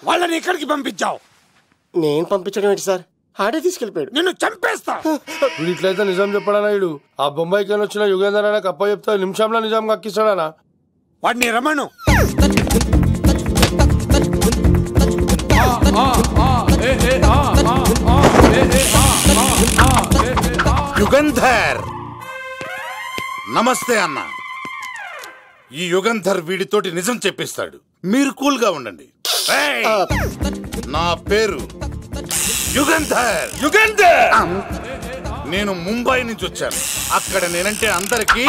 వాళ్ళని ఎక్కడికి పంపించావు? నేను పంపించడం ఏంటి సార్, ఆడే తీసుకెళ్ళిపోయాడు. నిన్ను చంపేస్తా. వీడు ఇట్లయితే నిజం చెప్పడానా? వీడు ఆ బొంబాయికి వచ్చిన యుగేందర్ అనే కప్ప చెప్తా నిమిషంలో నిజం కక్కిస్తాడానా? వాడిని రమణు. యుగంధర్ నమస్తే అన్న. ఈ యుగంధర్ వీడితోటి నిజం చెప్పిస్తాడు, మీరు కూల్ గా ఉండండి. నా పేరు యుగంధర్. యుగంధర్ నేను ముంబై నుంచి వచ్చాను. అక్కడ నేనంటే అందరికీ.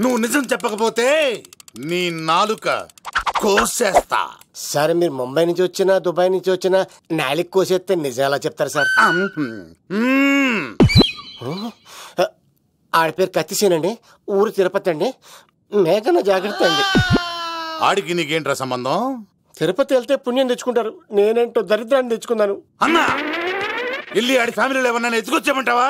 నువ్వు నిజం చెప్పకపోతే నీ నాలుక కోసేస్తా. సార్ మీరు ముంబై నుంచి వచ్చినా దుబాయ్ నుంచి వచ్చినా నాలిక్ కోసేస్తే నిజం ఎలా చెప్తారు సార్? ఆడి పేరు కత్తిసేనండి, ఊరు తిరుపతి అండి. మేఘన జాగ్రత్త అండి. ఆడికి నీకేంట్రా సంబంధం? తిరుపతి వెళ్తే పుణ్యం తెచ్చుకుంటారు, నేనేంటో దరిద్రాన్ని తెచ్చుకున్నాను. అన్నా వెళ్ళి ఆడి ఫ్యామిలీలో ఎవరన్నా ఎత్తుకొచ్చామంటావా?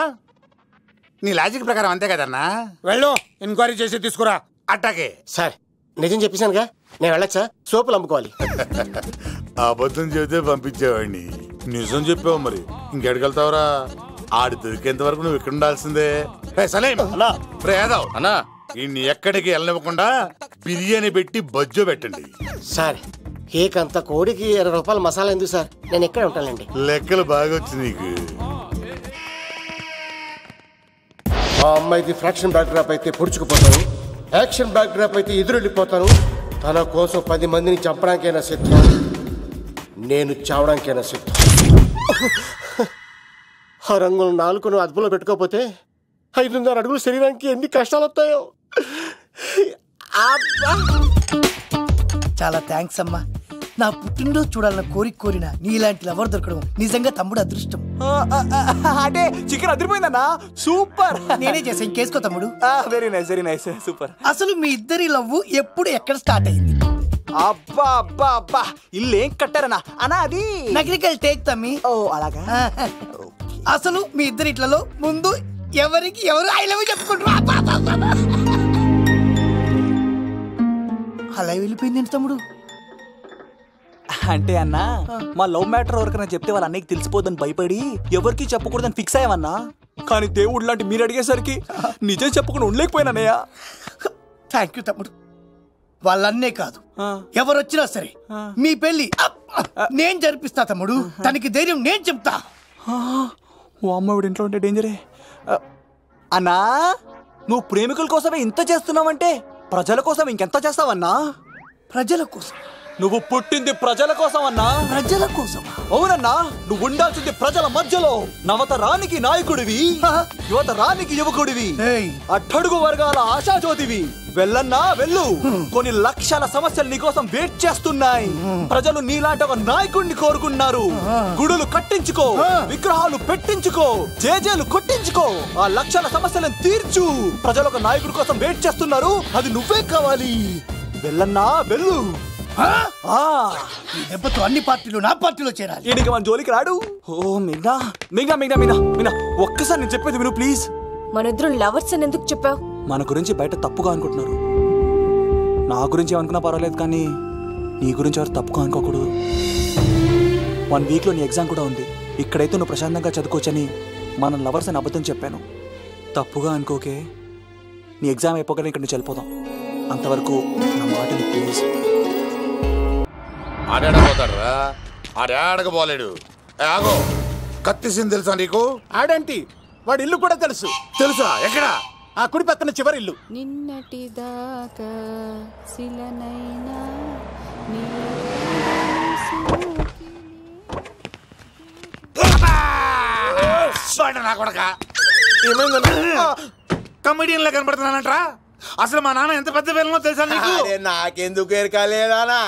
నీ లాజిక్ ప్రకారం అంతే కదన్నా. వెళ్ళు, ఎంక్వైరీ చేసి తీసుకురా. అట్టాకే సార్ నిజం చెప్పేశానుగా, నేను వెళ్ళొచ్చా? సోపులు అమ్ముకోవాలి. అబద్ధం చెబితే పంపించేవాడిని, నిజం చెప్పావు మరి ఇంకెడగలుగుతావురా? ఆడి దొరికేంత వరకు నువ్వు ఇక్కడ ఉండాల్సిందే. యాదవ్ అన్నా ఇన్ని ఎక్కడికి వెళ్ళనివ్వకుండా బిర్యానీ పెట్టి బజ్జో పెట్టండి. సార్ కేక్ అంతా కోడికి 20 రూపాయలు మసాలా ఎందుకు సార్, నేను ఎక్కడ ఉంటానండి. లెక్కలు బాగా వచ్చింది నీకు. ఆ అమ్మాయిది ఫ్రాక్షన్ బ్యాక్ డ్రాప్ అయితే పొడుచుకుపోతాను, యాక్షన్ బ్యాక్ డ్రాప్ అయితే ఎదురెళ్ళిపోతాను. తన కోసం 10 మందిని చంపడానికైనా సిద్ధం, నేను చావడానికైనా సిద్ధం. ఆ రంగులు 4 అదుపులో పెట్టుకోకపోతే 5.5 అడుగులు శరీరానికి ఎన్ని కష్టాలు వస్తాయో. చాలా థ్యాంక్స్ అమ్మా. నా పుట్టినరోజు చూడాలన్న కోరిన నీలాంటి లవర్ దొరకడం నిజంగా తమ్ముడు అదృష్టం. అంటే చికెన్ అదిరిపోయిందన్నా, సూపర్. నేనే చేసా, ఇంకేసుకో తమ్ముడు. Very nice, very nice, super. అసలు మీ ఇద్దరి లవ్ ఎప్పుడు ఎక్కడ స్టార్ట్ అయింది? అబ్బా అబ్బా అబ్బా, ఇల్లు ఏం కట్టారన్నా అన్నా? అది నగరికల్ టేక్ తమ్మి. ఓ అలాగా. అసలు మీ ఇద్దరి ఇట్లలో ముందు ఎవరికి ఎవరు ఐ లవ్ చెప్పుకుంటారు? అలా వెళ్ళిపోయింది తమ్ముడు. అంటే అన్నా మా లవ్ మ్యాటర్ ఎవరికైనా చెప్తే వాళ్ళ అన్నయ్యకి తెలిసిపోద్దని భయపడి ఎవరికి చెప్పకూడదని ఫిక్స్ అయ్యామన్నా. కానీ దేవుడు లాంటి మీరు అడిగేసరికి నిజం చెప్పకుండా ఉండలేకపోయినానయ్యా. థ్యాంక్ యూ తమ్ముడు. వాళ్ళన్నే కాదు, ఎవరొచ్చినా సరే మీ పెళ్లి నేను జరిపిస్తా తమ్ముడు. తనకి ధైర్యం నేను చెప్తా. ఓ అమ్మాయి ఇంట్లో ఉంటే డేంజరే. అన్నా నువ్వు ప్రేమికుల కోసమే ఇంత చేస్తున్నావంటే ప్రజల కోసం ఇంకెంత చేస్తావన్నా? ప్రజల కోసం? నువ్వు పుట్టింది ప్రజల కోసం అన్నా. ప్రజల కోసం? అవునన్నా, నువ్వు ఉండాల్సింది ప్రజల మధ్యలో. నవతరానికి నాయకుడివి, యువతరానికి యువకుడివి, అట్టడుగు వర్గాల ఆశాజ్యోతివి. వెళ్ళన్నా వెళ్ళు, కొన్ని లక్షల సమస్యలు నీకోసం వెయిట్ చేస్తున్నాయి. ప్రజలు నీలాంటి ఒక నాయకుడిని కోరుకున్నారు. గుడులు కట్టించుకో, విగ్రహాలు పెట్టించుకో, జేజేలు కొట్టించుకో, ఆ లక్షల సమస్యలను తీర్చు. ప్రజలు ఒక నాయకుడి కోసం వెయిట్ చేస్తున్నారు, అది నువ్వే కావాలి. వెళ్ళన్నా వెళ్ళు. ఈ దెబ్బతో అన్ని పార్టీలు నా పార్టీలో చేరాలి. ఈడికి మన జోలికి రాడు. ఓ మిగ్నా మిగ్నా మిగ్నా మిగ్నా మిగ్నా, ఒక్కసారి నేను చెప్పేది విను ప్లీజ్. మన ఇద్దరు లవర్స్ అని ఎందుకు చెప్పావు? మన గురించి బయట తప్పుగా అనుకుంటున్నారు. నా గురించి ఏమనుకున్నా పర్వాలేదు, కానీ నీ గురించి ఎవరు తప్పుగా అనుకోకూడదు. 1 వీక్లో నీ ఎగ్జామ్ కూడా ఉంది. ఇక్కడైతే నువ్వు ప్రశాంతంగా చదువుకోవచ్చని మనం లవర్స్ అని అబద్ధం చెప్పాను. తప్పుగా అనుకోకే. నీ ఎగ్జామ్ అయిపోగానే ఇక్కడ నుంచి వెళ్ళిపోదాం. అంతవరకు నా మాటని ప్లీజ్. ఆడాడపోతాడురా, ఆడాడకపోలేడు. ఆగో, కత్తిసింది తెలుసా నీకు? ఆడంటి వాడి ఇల్లు కూడా తెలుసు. తెలుసా? ఎక్కడ? ఆ కుడి పక్కన చివరి ఇల్లు. నిన్నటి దాకా శిలనైనా కమెడియన్ లా కనబడుతున్నానంట్రా. అసలు మా నాన్న ఎంత పెద్ద విలనో తెలుసా నీకు? నాకెందుకు ఎరకాలేదానా,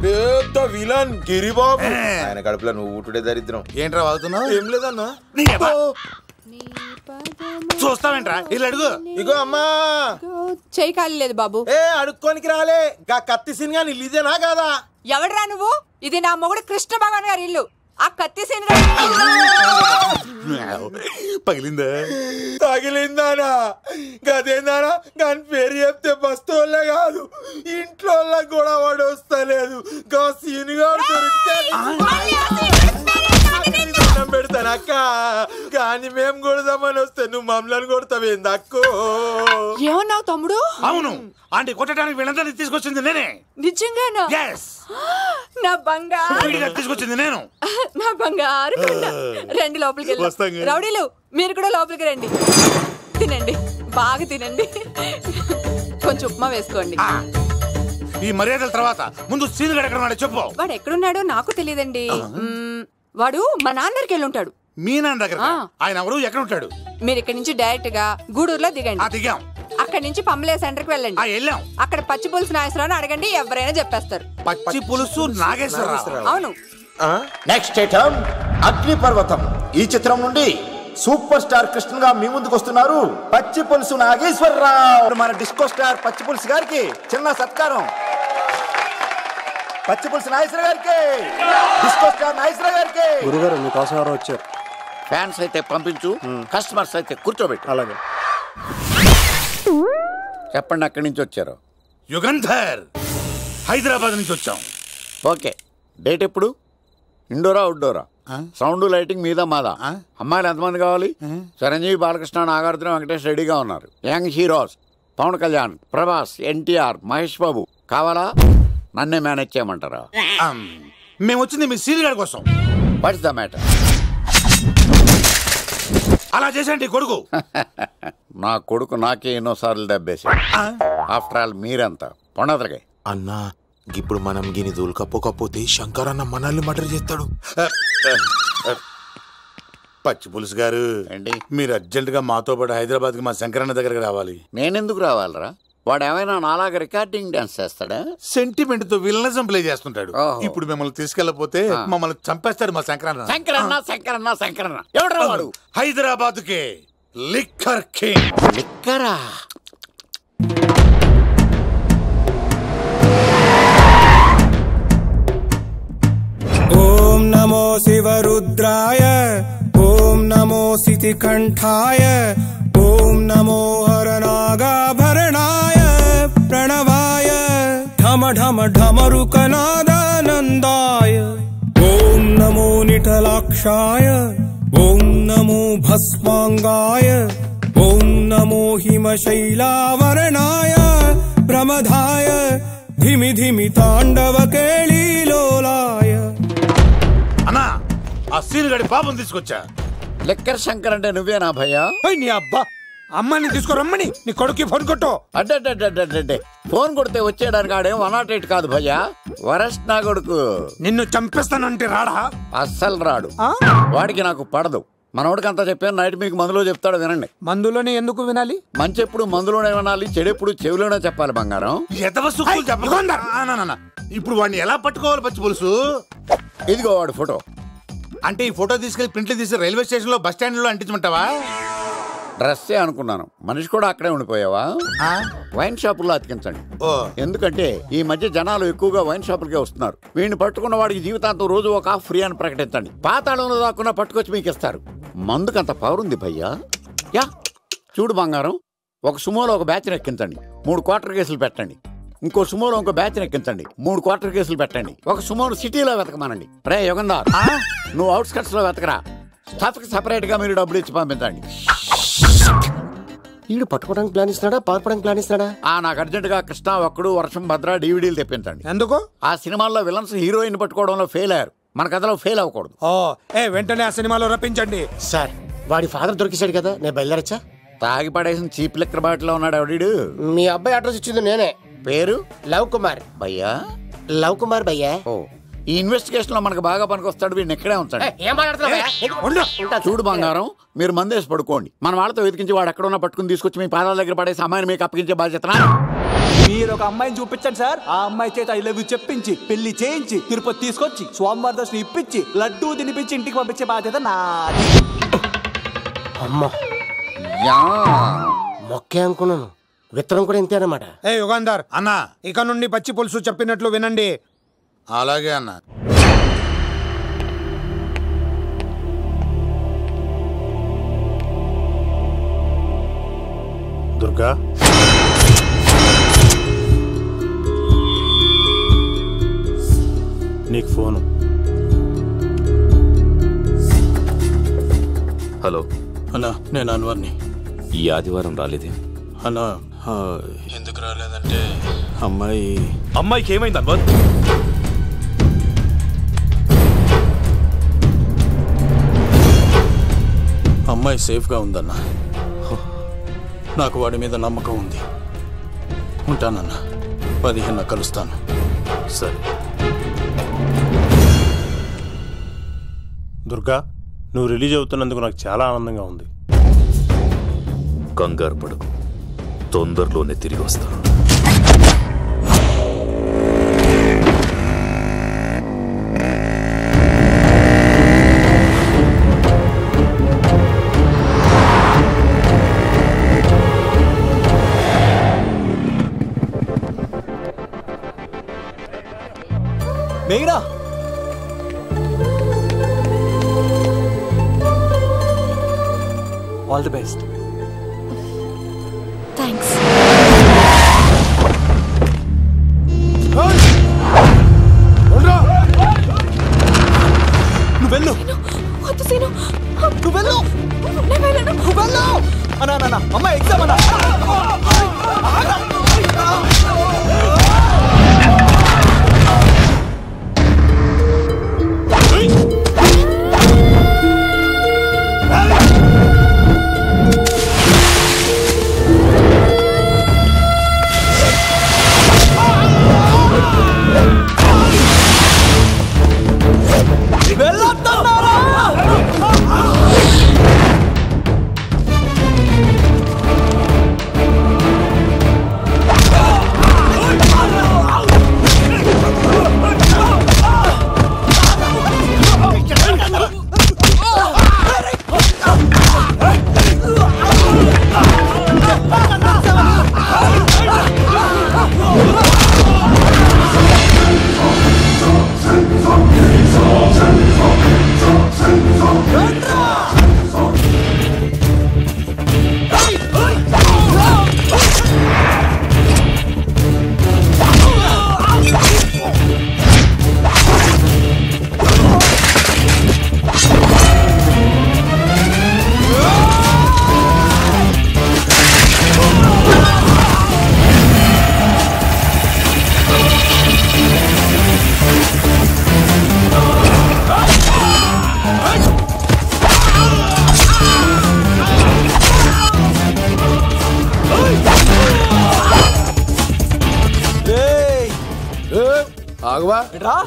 పెద్ద విలన్ గిరిబాబు. ఆయన కడుపులో నువ్వు ఊటుడే దరిద్రం. ఏంట్రా వాగుతున్నావు? ఏం లేదన్నా. చూస్తావేంట్రా, ఇల్లు అడుగు. ఇగో అమ్మా, చెయ్యి ఖాళీ లేదు బాబు. అడుక్కోనికి రాలే, గా కత్తి సినిగా ఇదేనా కాదా? ఎవడరా నువ్వు? ఇది నా మొగుడు కృష్ణ భగవాన్ గారి ఇల్లు. ఆ కత్తి సీన్ పగిలిందా? తగిలిందానా? గదేందానా? దాని పేరు చెప్తే బస్తోళ్ళే కాదు ఇంట్లో కూడా వాడు వస్తలేదు. గా సీనుగాడు దొరికితే పెడతాను అక్క. కానీ మేము కొడదామని వస్తే నువ్వు మమ్మల్ని కొడతావేంది అక్కో? ఏమన్నావు తమ్ముడు? అవును, ఆంటీ కొట్టడానికి వీళ్ళందరినీ తీసుకొచ్చింది నేనే. నిజంగానా? నా బంగారు తీసుకొచ్చింది నేను. నా బంగారు కొండ. రండి లోపలికి వెళ్ళి. రౌడీలు మీరు కూడా లోపలికి రండి. తినండి, బాగా తినండి. కొంచెం ఉప్మా వేసుకోండి. ఈ మర్యాదల తర్వాత ముందు సీన్ ఎక్కడ ఉన్నాడో చెప్పు. వాడు ఎక్కడున్నాడో నాకు తెలియదండి. వాడు మా నాన్న దగ్గరికి వెళ్ళి ఉంటాడు. మీ నాన్న దగ్గర? ఆయన ఎవరు, ఎక్కడ ఉంటాడు? మీరు ఇక్కడ నుంచి డైరెక్ట్ గా గూడూరులో దిగండి. దిగాం. అక్కడ నుంచి పంబలే సెంటర్ కి వెళ్ళండి. వెళ్ళాం. అక్కడ పచ్చి పులుసు నాగేశ్వరరావు అడగండి, ఎవరైనా చెప్పేస్తారు. పచ్చి పులుసు నాగేశ్వరరావు? అవును. నెక్స్ట్ ఐటమ్ అగ్నిపర్వతం. ఈ చిత్రం నుండి సూపర్ స్టార్ కృష్ణగా మీ ముందుకు వస్తున్నారు పచ్చి పులుసు నాగేశ్వరరావు. మన డిస్కో స్టార్ పచ్చి పులుసు గారికి చిన్న సత్కారం. పచ్చి పులుసు నాగేశ్వర గారికి, డిస్కో స్టార్ నాగేశ్వర గారికి. గురుగారు మీకోసం ఎవరో వచ్చారు. ఫ్యాన్స్ అయితే పంపించు, కస్టమర్స్ అయితే కూర్చోబెట్టు. అలాగే. చెప్పండి, అక్కడి నుంచి వచ్చారు? యుగంధర్, హైదరాబాద్ నుంచి వచ్చాం. ఓకే, డేట్ ఎప్పుడు? ఇండోరా అవుట్డోరా? సౌండ్ లైటింగ్ మీద మాదా? అమ్మాయిలు ఎంతమంది కావాలి? చిరంజీవి, బాలకృష్ణ, నాగార్జున, వెంకటేష్ రెడీగా ఉన్నారు. యంగ్ హీరోస్ పవన్ కళ్యాణ్, ప్రభాస్, ఎన్టీఆర్, మహేష్ బాబు కావాలా? నన్నే మేనేజ్ చేయమంటారా? మేము వచ్చింది మీ సీన్ గారి కోసం. What's the matter? అలా చేసేయండి కొడుకు. నా కొడుకు నాకే ఎన్నోసార్లు దెబ్బేసి. ఆఫ్టర్ ఆల్ మీరంతా పొండదరగా. అన్నా ఇప్పుడు మనం గిని దూల్కపోకపోతే శంకర్ అన్న మనల్ని మర్డర్ చేస్తాడు. పచ్చి పులుసు గారు, మీరు అర్జెంట్ గా మాతో పాటు హైదరాబాద్ కి మా శంకరన్న దగ్గరకు రావాలి. నేనెందుకు రావాలరా? వాడు ఏమైనా నాలాగా రికార్డింగ్ డాన్స్ చేస్తాడా? సెంటిమెంట్ తో విలనిజం ప్లే చేస్తుంటాడు. ఇప్పుడు మిమ్మల్ని తీసుకెళ్లపోతే మమ్మల్ని చంపేస్తాడు మా శంకరన్న. శంకరన్న శంకరన్న శంకరన్న ఎవడు వాడు? హైదరాబాద్ కే లిక్కర్ కింగ్. లిక్కరా? ఓం నమో శివరుద్రాయ, ఓం నమో సితికంఠాయ, ఓం నమో హరనాగాభరణాయ ప్రణవాయ, ఢమ ఢమ ఢమరుకనాదానందాయ, ఓం నమో నిఠలాక్షాయ, ఓం నమో భస్మాంగాయ, ఓం నమో హిమశైలావరణాయ ప్రమదాయ, ధిమి ధిమి తాండవ కేళీలోలాయ. అన్నా, ఆ సీన్ గడి పాపం తీసుకొచ్చా. లిక్కర్ శంకర్ అంటే నువ్వేనా భయ్యా? నీ అబ్బా, అమ్మాయిని తీసుకురమ్మని నీ కొడుకు ఫోన్ కొట్టు. అడ్డే ఫోన్ కొడితే వచ్చేయడానికి ఆడేం 108 కాదు భయ్యా, వరస్ట్ నా కొడుకు. నిన్ను చంపేస్తానంటే రాడా? అస్సలు రాడు. వాడికి నాకు పడదు. మనోడికి అంతా చెప్పాను, నైట్ మీకు మందులో చెప్తాడు వినండి. మందులోనే ఎందుకు వినాలి? మంచి ఎప్పుడు మందులోనే వినాలి, చెడెప్పుడు చెవిలోనే చెప్పాలి బంగారం. ఇప్పుడు వాడిని ఎలా పట్టుకోవాలి పచ్చి పులుసు? ఇదిగో వాడు ఫోటో. అంటే ఈ ఫోటో తీసుకెళ్లి ప్రింట్లు తీసి రైల్వే స్టేషన్ లో బస్ స్టాండ్ లో అంటించమంటావా? డ్రెస్సే అనుకున్నాను, మనిషి కూడా అక్కడే ఉండిపోయావా? వైన్ షాపుల్లో అతికించండి. ఎందుకంటే ఈ మధ్య జనాలు ఎక్కువగా వైన్ షాపులకే వస్తున్నారు. వీడిని పట్టుకున్న వాడికి జీవితాంతం రోజు ఒక ఆఫ్ ఫ్రీ అని ప్రకటించండి. పాతాళంలో దాక్కున్నా పట్టుకొచ్చి మీకు ఇస్తారు. మందుకంత పవర్ ఉంది భయ్యా. యా చూడు బంగారం, ఒక సుమోలో ఒక బ్యాచ్ ఎక్కించండి, 3 క్వార్టర్ కేసులు పెట్టండి. ఇంకో సుమోలో ఇంకో బ్యాచ్ ఎక్కించండి, 3 క్వార్టర్ కేసులు పెట్టండి. ఒక సుమోను సిటీలో వెతకమానండి. రే యుగంధర్, నువ్వు అవుట్స్కట్స్ లో వెతకరా. స్టాఫ్ కి సెపరేట్ గా మీరు డబ్బులు ఇచ్చి పంపించండి. వీడు పట్టుకోవడానికి ప్లాన్ ఇస్తున్నాడా, పారిపోవడానికి ప్లాన్ ఇస్తున్నాడా? నాకు అర్జెంట్ గా కృష్ణ, ఒక్కడు, వర్షం, భద్ర డివిడీలు తెప్పించండి. ఎందుకు? ఆ సినిమాల్లో విలన్స్ హీరోయిన్ పట్టుకోవడంలో ఫెయిల్ అయ్యారు, మన కథలో ఫెయిల్ అవ్వకూడదు. వెంటనే ఆ సినిమాలో రప్పించండి. సార్, వాడి ఫాదర్ దొరికేశాడు కదా, నేను బయలుదేరచ్చా? తాగి పడేసిన చీప్ లిక్కర్ బాటిల్ లో ఉన్నాడు ఎవడీడు? మీ అబ్బాయి అడ్రస్ ఇచ్చింది నేనే. పేరు? లవ్ కుమార్ భయ్యా. లవ్ కుమార్ భయ్యా. ఈ ఇన్వెస్టిగేషన్ లో మనకు బాగా పనికొస్తాడు, వీడిని ఎక్కడే ఉంచండి. చూడు బంగారం, మీరు మందేసి పడుకోండి. మన వాళ్ళతో వెతికించి వాడు ఎక్కడ ఉన్నా పట్టుకుని తీసుకొచ్చి మీ పాదాల దగ్గర పడేసి అమ్మాయిని మీకు అప్పగించే బాధ్యత. మీరు ఒక అమ్మాయిని చూపించండి సార్. ఆ అమ్మాయి చేత ఐ లవ్ యూ చెప్పించి పెళ్లి చేయించి తిరుపతి తీసుకొచ్చి స్వామివారి దర్శనం ఇప్పించి లడ్డూ తినిపించి ఇంటికి పంపించే బాధ్యత నాది. అమ్మా మొక్కే అనుకున్నాను, విత్తనం కూడా ఇంతే అన్నమాట. యుగంధర్ అన్నా, ఇక నుండి పచ్చి పులుసు చెప్పినట్లు వినండి. అలాగే అన్నా. దుర్గా నీకు ఫోను. హలో అన్నా, నేను అన్వర్ని. ఈ ఆదివారం రాలేదే అన్నా? ఎందుకు రాలేదంటే అమ్మాయికి ఏమైంది అన్వర్? అమ్మాయి సేఫ్గా ఉందన్నా. నాకు వాడి మీద నమ్మకం ఉంది. ఉంటానన్నా. 15 కలుస్తాను. సరే. దుర్గా, నువ్వు రిలీజ్ అవుతున్నందుకు నాకు చాలా ఆనందంగా ఉంది. కంగారు పడకు, తొందరలోనే తిరిగి వస్తాను. మేఘనా, ఆల్ ది బెస్ట్. థ్యాంక్స్. నువ్వు వెళ్ళు. వద్దు సీను. నువ్వు వెళ్ళు. నేను వెళ్ళను. నువ్వు వెళ్ళు. అన్నా అమ్మ ఎగ్జామ్ అన్నా.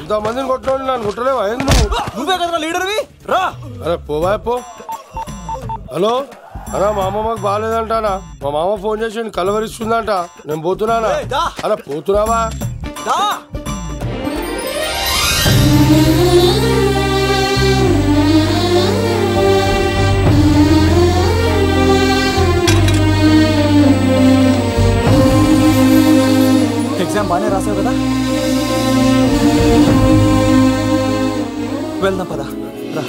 ఇంతమందిని కొట్టడం నన్ను కొట్టలేవా? నువ్వే కదా లీడర్వి, రా. అరే పోవా పో. హలో అన్నా, మా అమ్మమ్మకి బాగాలేదంటానా? మా మామ ఫోన్ చేసి కలవరిస్తుందంట. నేను పోతున్నానా? అలా పోతున్నావా? ఎగ్జామ్ బాగానే రాసావు కదా? వెళ్దాం పదా, రా.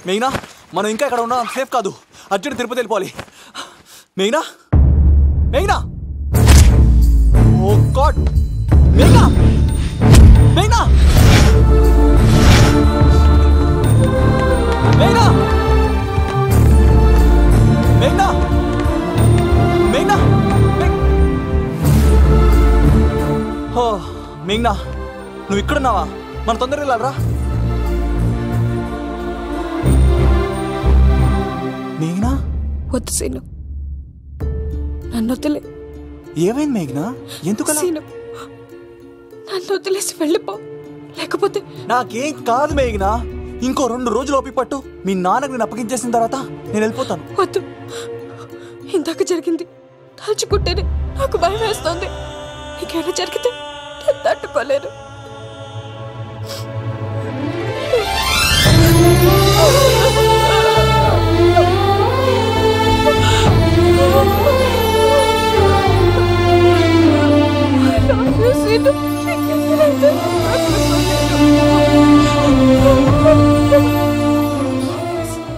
మేఘనా, మనం ఇంకా ఇక్కడ ఉన్నాం, సేఫ్ కాదు. అర్జెంట్ తిరుపతి వెళ్ళిపోవాలి. మేఘనా, మేఘనా, ఓ గాడ్, మేఘనా, మేఘనా, మేఘనా, మేఘనా, మేఘనా, ఓ మేఘనా, నువ్వు ఇక్కడున్నావా? మనం తొందరగా వెళ్ళాలరా. మేఘనా, వద్దు సీను, నన్ను వదిలే. ఏమైంది మేఘనా? ఎందుకలా? సీను, నన్ను వదిలేసి వెళ్ళిపో, లేకపోతే. నాకేం కాదు మేఘనా, ఇంకో 2 రోజులు ఓపిక పట్టు. మీ నాన్నకు నేను అప్పగించేసిన తర్వాత నేను వెళ్ళిపోతాను. వద్దు, ఇందాక జరిగింది తలుచుకుంటేనే నాకు భయం వేస్తోంది. నీకేమైనా జరిగితే తట్టుకోలేను.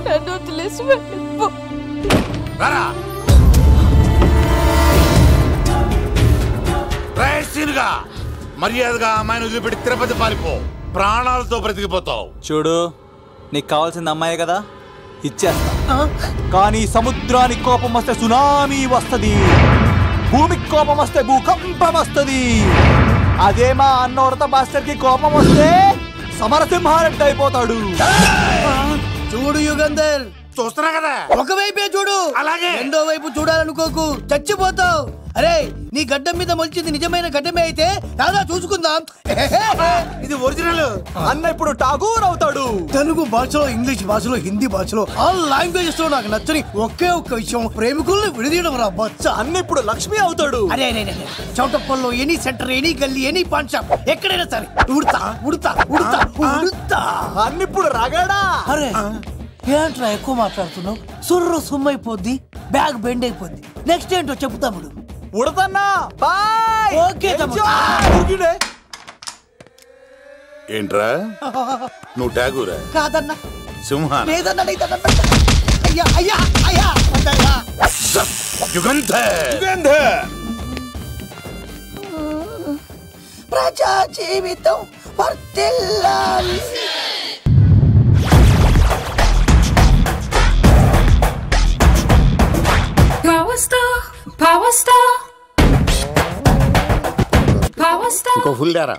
నన్ను వదిలేసి వెళ్ళిపో. మర్యాదగా అమ్మాయిని వదిలిపెట్టి తిరుపతి పారిపో, ప్రాణాలతో బ్రతికిపోతావు. చూడు, నీకు కావాల్సింది అమ్మాయే కదా, ఇచ్చేస్తా. కానీ సముద్రానికి కోపం వస్తే సునామీ వస్తది, భూమికి కోపం వస్తే భూకంపం వస్తది. అదే మా అన్నోడత మాస్టర్ కి కోపం వస్తే సమరసింహారెడ్డి అయిపోతాడు. చూడు యుగంధర్, చూస్తున్నా కదా, ఒకవైపే చూడు, అలాగే రెండో వైపు చూడాలనుకోకు, చచ్చిపోతావు. అరే, నీ గడ్డం మీద మొలిచింది నిజమైన గడ్డమే అయితే రాదా చూసుకుందాం. ఇది ఒరిజినల్. అన్న ఇప్పుడు ఠాగూర్ అవుతాడు. తెలుగు భాషలో, ఇంగ్లీష్ భాషలో, హిందీ భాషలో, ఆల్ లాంగ్వేజెస్ లో నాకు నచ్చని ఒకే ఒక్క విషయం, ప్రేమికుల్ని విడదీయడం రా బచ్చ. అన్న ఇప్పుడు లక్ష్మి అవుతాడు. అరే చౌటప్పల్లో ఎనీ సెంటర్, ఎనీ గల్లీ, ఎనీ పాన్ షాప్, ఎక్కడైనా సరే ఉడతా ఉడతా ఉడతా ఉడతా. అన్న ఇప్పుడు రగడా. అరే ఏంట్రా ఎక్కువ మాట్లాడుతున్నావు? సుర్రు సుమ్మైపోద్ది, బ్యాగ్ బెండ్ అయిపోద్ది. నెక్స్ట్ ఏంటో చెప్పు తమ్ముడు. ఉడతన్నా బాయ్. ఓకే తమ్ముడు. ఏంట్రా నువ్వు ఠాగూరా? కాదన్నా, సింహా? లేదన్నా, అయ్యా అయ్యా అయ్యా అయ్యా. యుగంధర్, ప్రజా జీవితం వర్ధిల్లాలి.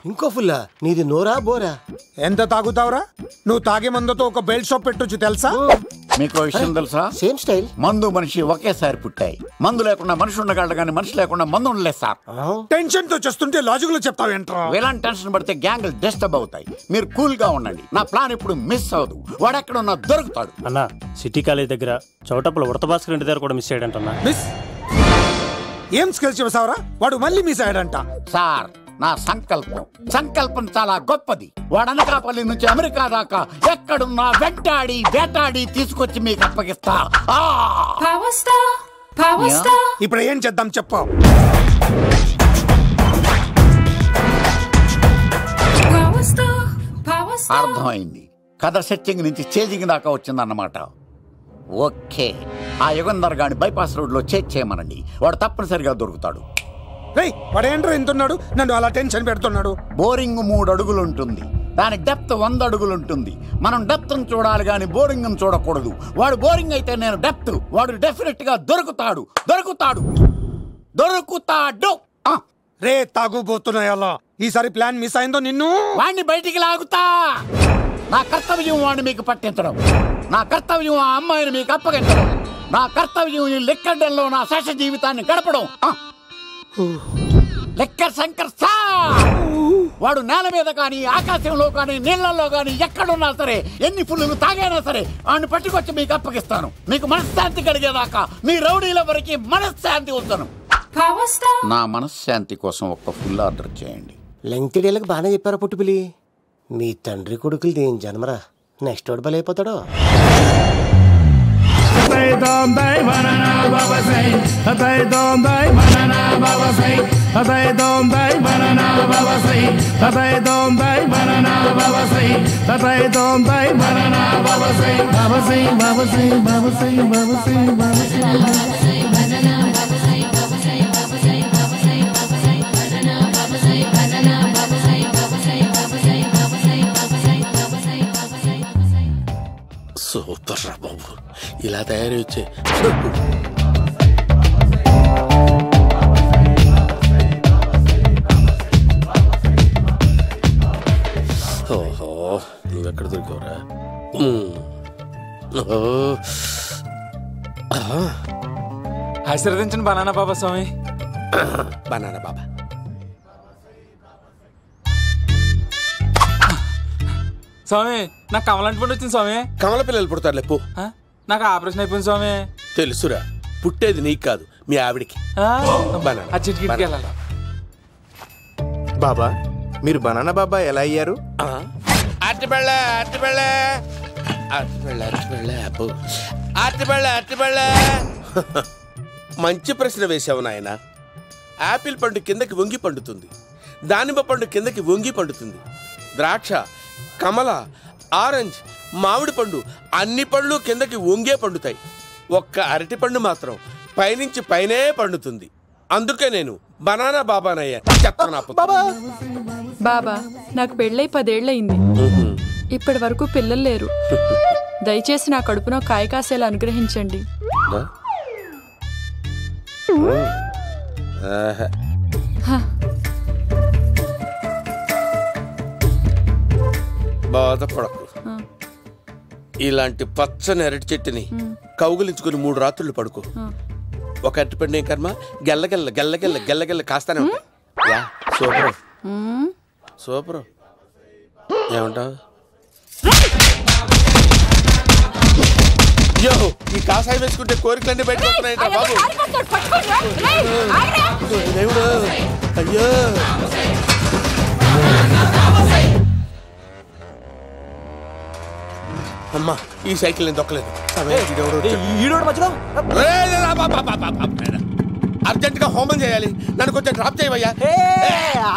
ఇంకో ఫుల్లా? నీది నోరా బోరా? ఎంత తాగుతావురా? నువ్వు తాగే మందుతో ఒక బెల్ట్ షాప్ పెట్టొచ్చు తెలుసా? మీకు విషయం తెలుసా? Same style. మందు మనిషి ఒకేసారి పుట్టాయి. మందు లేకుండా మనిషి ఉండగలడు కానీ మనిషి లేకుండా మందు ఉండలేదు సార్. టెన్షన్ తో చేస్తుంటే లాజిక్ లో చెప్తావేంట్రా? ఎలాంటి టెన్షన్ పడితే గ్యాంగులు డిస్టర్బ్ అవుతాయి. మీరు కూల్ గా ఉండండి. నా ప్లాన్ ఇప్పుడు మిస్ అవ్వదు. వాడెక్కడ ఉన్నా దొరుకుతాడు. అన్నా, సిటీ కాలేజ్ దగ్గర చౌటప్పుల ఉడత భాస్కర్ ఇంటి దగ్గర కూడా మిస్ అయ్యాడంటన్నా. మిస్ ఏం స్కిల్స్ చేసావరా? వాడు మళ్ళీ మిస్ అయ్యాడంట. సార్, నా సంకల్పం చాలా గొప్పది. వాడు అనకాపల్లి నుంచి అమెరికా దాకా ఎక్కడున్నా వెంటాడి వేటాడి తీసుకొచ్చి మీకు అప్పగిస్తా. ఇప్పుడు ఏం చేద్దాం చెప్పు. అర్థమైంది. కథ సెట్టింగ్ నుంచి చేజింగ్ దాకా వచ్చిందన్నమాట. ఓకే, ఆ యుగంధర్ గాని బైపాస్ రోడ్ లో చేయమనండి. వాడు తప్పనిసరిగా దొరుకుతాడు. వాడేంట్రా ఎంతున్నాడు? నన్ను అలా టెన్షన్ పెడుతున్నాడు. బోరింగ్ 3 అడుగులు ఉంటుంది, దాని డెప్త్ 100 అడుగులు ఉంటుంది. మనం డెప్త్ చూడాలి గాని బోరింగ్ చూడకూడదు. వాడు బోరింగ్ అయితే నేను డెప్త్. వాడు డెఫినెట్ గా దొరుకుతాడు. రే తాగుబోతున్నాయి అలా. ఈసారి ప్లాన్ మిస్ అయిందో నిన్ను వాడిని బయటికి లాగుతా. నా కర్తవ్యం వాడిని మీకు పట్టించడం. నా కర్తవ్యం ఆ అమ్మాయిని మీకు అప్పగించడం. నా కర్తవ్యం ఈ లెక్కడంలో నా శేష జీవితాన్ని గడపడం. లెక్కర్ శంకర్ సార్, వాడు నేల మీద కానీ ఆకాశంలో కానీ నీళ్లలో కానీ ఎక్కడున్నా సరే, ఎన్ని ఫుల్లు తాగైనా సరే వాడిని పట్టుకొచ్చి మీకు అప్పగిస్తాను. మీకు మనశ్శాంతి కలిగేదాకా మీ రౌడీలెవరికి మనశ్శాంతి వస్తాను. నా మనశ్శాంతి కోసం ఒక్క ఫుల్ ఆర్డర్ చేయండి. లెంగ్త్ డేలకు బాగానే చెప్పారా పుట్టుపిలి? మీ తండ్రి కొడుకులు దేని జన్మరా? నెక్స్ట్ వాడు బలైపోతాడో. సూపర్ రా బాబు, ఇలా తయారీ వచ్చే. ఓహో, నువ్వెక్కడ దొరికావురా? ఆశీర్వదించండి బనానా బాబా స్వామి. బనానా బాబా స్వామి, నాకు కమలంటి పండు వచ్చింది స్వామి. కమల పిల్లలు పుడతారు లేపు. నాకు ఆపరేషన్ అయిపోయింది స్వామి. తెలుసురా, పుట్టేది నీకు కాదు మీ ఆవిడికి. బాబా మీరు బనానా బాబా ఎలా అయ్యారు? మంచి ప్రశ్న వేశావు నాయన. యాపిల్ పండు కిందకి వంగి పండుతుంది, దానిమ్మ పండు కిందకి వంగి పండుతుంది, ద్రాక్ష, కమల, ఆరెంజ్, మామిడి పండు అన్ని పళ్ళు కిందకి వంగే పండుతాయి. ఒక్క అరటి పండు మాత్రం పైనుంచి పైనే పండుతుంది. అందుకే నేను బనానా బాబానయ్యా. బాబా నాకు పెళ్ళై 10 ఏళ్ళయింది. ఇప్పటి వరకు పిల్లలు లేరు. దయచేసి నా కడుపున కాయ కాసేలా అనుగ్రహించండి. బాధపడకు. ఇలాంటి పచ్చని అరటి చెట్టుని కౌగులించుకుని 3 రాత్రులు పడుకో. ఒక అరటి పండు ఏం కర్మ గెల్లగెల్ల గెల్లగెల్ల గెల్లగెల్ల కాస్తానే ఉంటాయి. Super super. ఏమంటావు? అయ్యో ఈ కాసాయి వేసుకుంటే కోరికలన్నీ బయటకు వస్తున్నాయంట బాబు. దేవుడు అయ్యో. అమ్మా ఈ సైకిల్ నేను దొక్కలేదు. అర్జెంట్ గా హోమం చేయాలి, నన్ను కొంచెం డ్రాప్ చేయవయ్యా.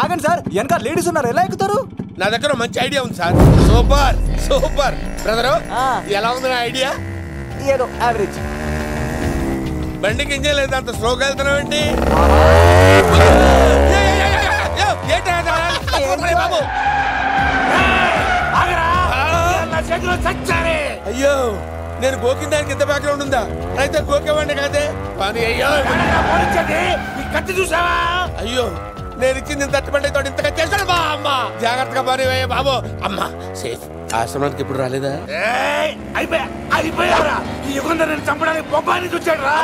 ఆగండి సార్, వెనక లేడీస్ ఉన్నారు, ఎలా ఎక్కుతారు? నా దగ్గర మంచి ఐడియా ఉంది సార్. సూపర్ సూపర్ బ్రదరు, ఎలా ఉంది నా ఐడియా? ఏదో యావరేజ్. బండికి ఇంజన్ లేదు, అంత స్లోగా వెళ్తున్నావు ఏంటి? అయ్యో నేను గోకిన దానికి ఇంత బ్యాక్గ్రౌండ్ ఉందా? అయితే గోకేవాడిని కాదే. అయ్యో కత్తి చూసావా? అయ్యో నేను ఇచ్చింది తట్టుబడి తోటి ఇంతగా చేశాడు బా. అమ్మ జాగ్రత్తగా పని వేయ బాబు. అమ్మ సేఫ్. ఆశ్రమానికి ఇప్పుడు రాలేదా? అయిపోయారా? ఈ యుగంధర్ నేను చంపడానికి బొమ్మాయి వచ్చాడు రా.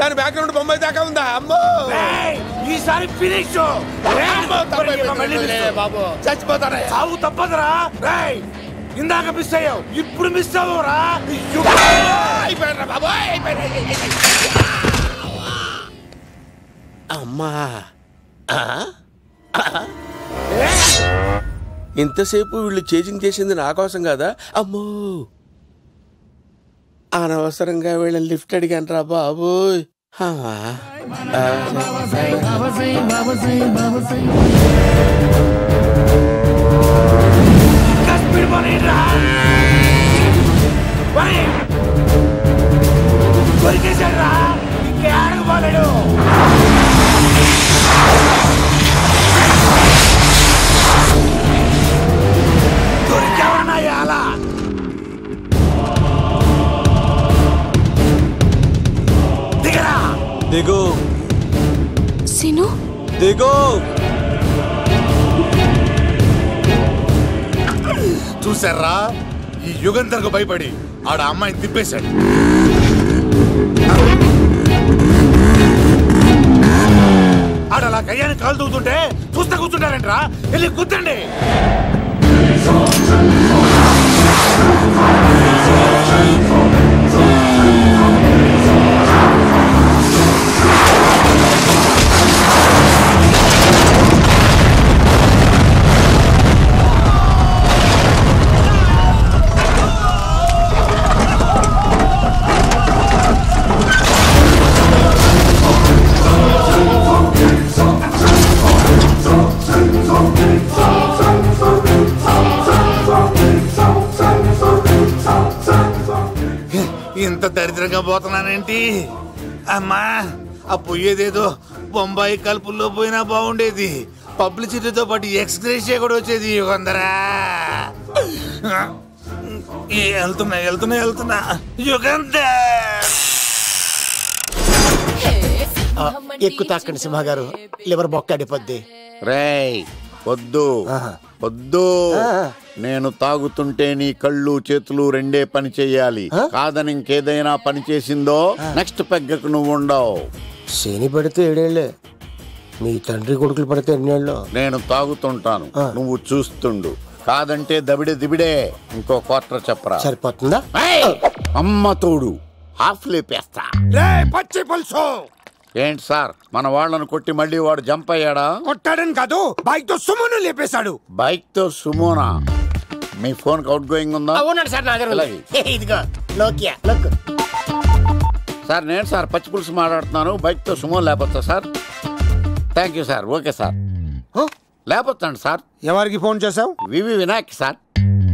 దాని బ్యాక్గ్రౌండ్ బొమ్మాయి దాకా ఉందా? అమ్మో ఈసారి ఫినిష్ బాబు. చచ్చిపోతారా? సాగు తప్పదురా. ఇందాక మిస్ అయ్యావు, ఇప్పుడు మిస్ అవ్వరా? అయిపోయారా బాబు? అమ్మా ఇంతసేపు వీళ్ళు చేజింగ్ చేసింది నా కోసం కదా. అమ్మో అనవసరంగా వీళ్ళని లిఫ్ట్ అడిగాను రా బాబు. కొరికేశాడురా, ఇంకే ఆడకపోలేడు. దొరికావన్నాయా అలా? దిగరా. దిగు సిను, దిగు. చూసారా, ఈ యుగంధర్కు భయపడి ఆడ అమ్మాయిని తిప్పేశాడు. ఆడలా కయ్యాన్ని కాలు దూతుంటే చూస్తా కూర్చుంటారంట్రా. వెళ్ళి కూర్చోండి. ఇంత దరిద్రంగా పోతున్నానేంటి? అమ్మా ఆ పోయేదేదో బొంబాయి కలుపుల్లో పోయినా బాగుండేది. పబ్లిసిటీతో పాటు ఎక్స్‌గ్రేషియా కూడా వచ్చేది. యుగంధరా వెళ్తున్నా యుగంధర్. ఎక్కు తాకండి సింహ గారు, లివర్ బొక్కడిపోద్ది. రేయ్ వద్దు వద్దు, నేను తాగుతుంటే నీ కళ్ళు చేతులు రెండే పని చెయ్యాలి. కాదని ఇంకేదైనా పని చేసిందో నెక్స్ట్ పెగ్గకు నువ్వు ఉండవు. శని పడితే 7 ఏళ్లే, మీ తండ్రి కొడుకులు పడితే 2 ఏళ్ళు. నేను తాగుతుంటాను, నువ్వు చూస్తుండు. కాదంటే దబిడే దిబిడే. ఇంకో క్వార్టర్ చెప్పరా? సరిపోతుందా? అమ్మ తోడు హాఫ్ లేపేస్తా. రే పచ్చి పులుసు, ఏంటి సార్ మన వాళ్ళను కొట్టి మళ్ళీ వాడు జంప్ అయ్యాడా? కొట్టాడని కాదు, బైక్ తో సుమోను లేపేశాడు. బైక్ తో సుమోనా? మీ ఫోన్ అవుట్ గోయింగ్ ఉందా? అవునండి సార్, నా దగ్గర ఇదిగో నోకియా లోక్. సార్ నేను సార్ పచ్చి పులుసు మాట్లాడుతున్నాను. బైక్ తో సుమో లేపొచ్చా sir? Thank you sir. Okay sir, లేపొచ్చండి సార్. ఎవరికి ఫోన్ చేసావు? వివి వినాయక్ సార్.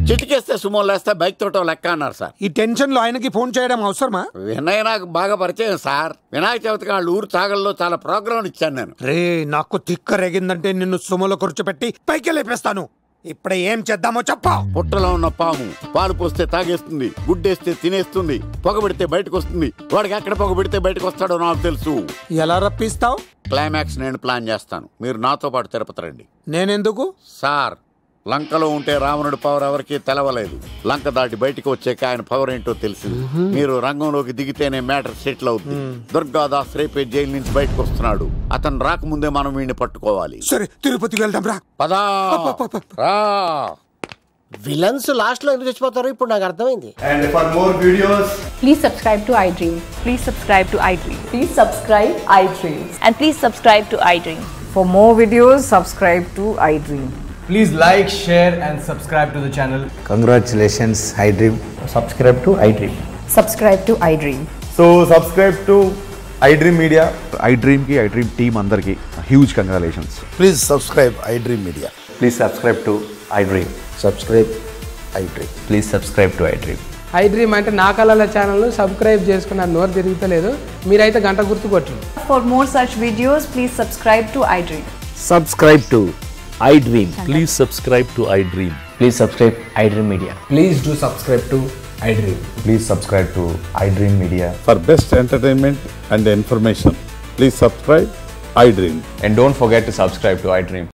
చిటికేస్తే సుమో లేస్తే బైక్ తోటో లెక్క అన్నారు సార్. ఈ టెన్షన్ లో ఆయనకి ఫోన్ చేయడం అవసరమా? వినయ్ నాకు బాగా పరిచయం సార్. వినాయక చవితికి వాళ్ళ ఊరు చాగల్లో చాలా ప్రోగ్రాం ఇచ్చాను నేను. రే నాకు తిక్క రేగిందంటే నిన్ను సుమోలో కూర్చోపెట్టి పైకి లేపేస్తాను. ఇప్పుడే ఏం చేద్దామో చెప్పా. పుట్టలో ఉన్న పాము పాలు పోస్తే తాగేస్తుంది, గుడ్డేస్తే తినేస్తుంది, పొగబెడితే బయటకు వస్తుంది. వాడికి ఎక్కడ పొగబెడితే బయటకు వస్తాడో నాకు తెలుసు. ఎలా రప్పిస్తావు? క్లైమాక్స్ నేను ప్లాన్ చేస్తాను. మీరు నాతో పాటు తిరుపతి రండి. నేనెందుకు? సార్ లంకలో ఉంటే రావణుడి పవర్ ఎవరికి తెలవలేదు. లంక దాటి బయటకు వచ్చాక ఆయన పవర్ ఏంటో తెలిసింది. మీరు రంగంలోకి దిగితేనే మ్యాటర్ సెటిల్ అవుతుంది. దుర్గాదాస్ రేపే జైలు నుంచి బయటకు వస్తున్నాడు. అతను రాకముందే మనం వీడిని పట్టుకోవాలి. సరే తిరుపతికి వెళ్దాం రా. పదా రా. విలన్స్ లాస్ట్ లో ఎందుకు చచ్చిపోతారు ఇప్పుడు నాకు అర్థమైంది. And for more videos, please subscribe to iDream. Please subscribe to iDream. Please subscribe iDream. And please subscribe to iDream. For more videos, subscribe to iDream. please like, share and subscribe to the channel. Congratulations, iDream. Subscribe to iDream. Subscribe to iDream. So subscribe to iDream Media. iDream ki iDream team andarki huge congratulations. Please subscribe iDream Media. Please subscribe to iDream. Subscribe iDream. Please subscribe to iDream. iDream అంటే నా కళల channel subscribe చేసుకున్న నోరు తిరుగుతలేదు. మీరైతే గంట గుర్తు కొట్టండి. For more such videos, please subscribe to iDream. Subscribe to iDream. Please subscribe to iDream. Please subscribe iDream Media. Please do subscribe to iDream. Please subscribe to iDream Media. For best entertainment and information, please subscribe iDream. And don't forget to subscribe to iDream.